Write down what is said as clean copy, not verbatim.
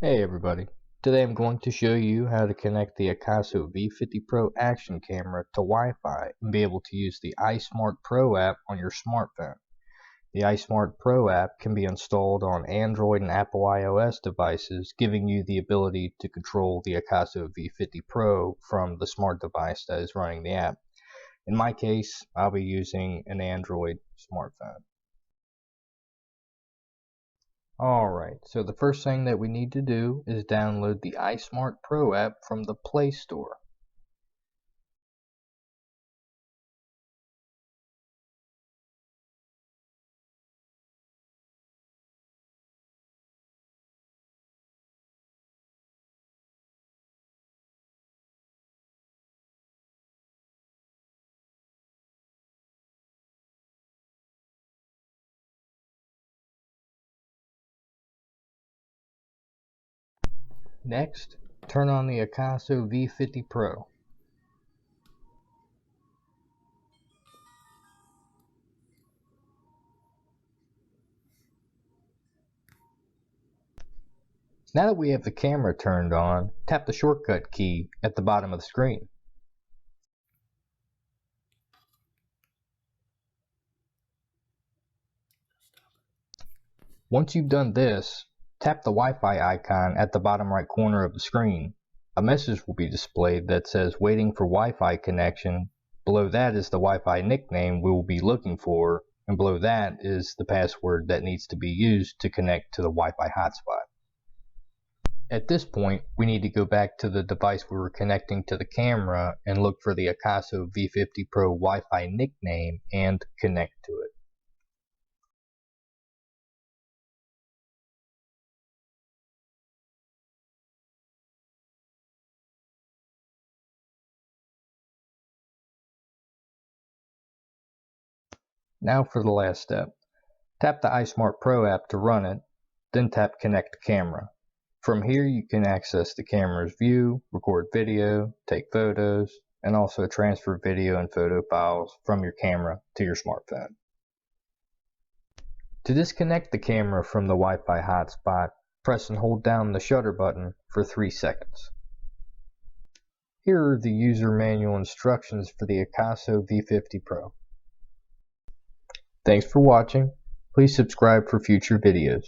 Hey everybody, today I'm going to show you how to connect the AKASO V50 Pro action camera to Wi-Fi and be able to use the iSmartPro app on your smartphone. The iSmartPro app can be installed on Android and Apple iOS devices, giving you the ability to control the AKASO V50 Pro from the smart device that is running the app. In my case, I'll be using an Android smartphone. Alright, so the first thing that we need to do is download the iSmartPro app from the Play Store. Next, turn on the AKASO V50 Pro. Now that we have the camera turned on, tap the shortcut key at the bottom of the screen. Once you've done this, tap the Wi-Fi icon at the bottom right corner of the screen. A message will be displayed that says waiting for Wi-Fi connection. Below that is the Wi-Fi nickname we will be looking for, and below that is the password that needs to be used to connect to the Wi-Fi hotspot. At this point, we need to go back to the device we were connecting to the camera and look for the AKASO V50 Pro Wi-Fi nickname and connect to it. Now for the last step. Tap the iSmartPro app to run it, then tap Connect Camera. From here you can access the camera's view, record video, take photos, and also transfer video and photo files from your camera to your smartphone. To disconnect the camera from the Wi-Fi hotspot, press and hold down the shutter button for 3 seconds. Here are the user manual instructions for the AKASO V50 Pro. Thanks for watching. Please subscribe for future videos.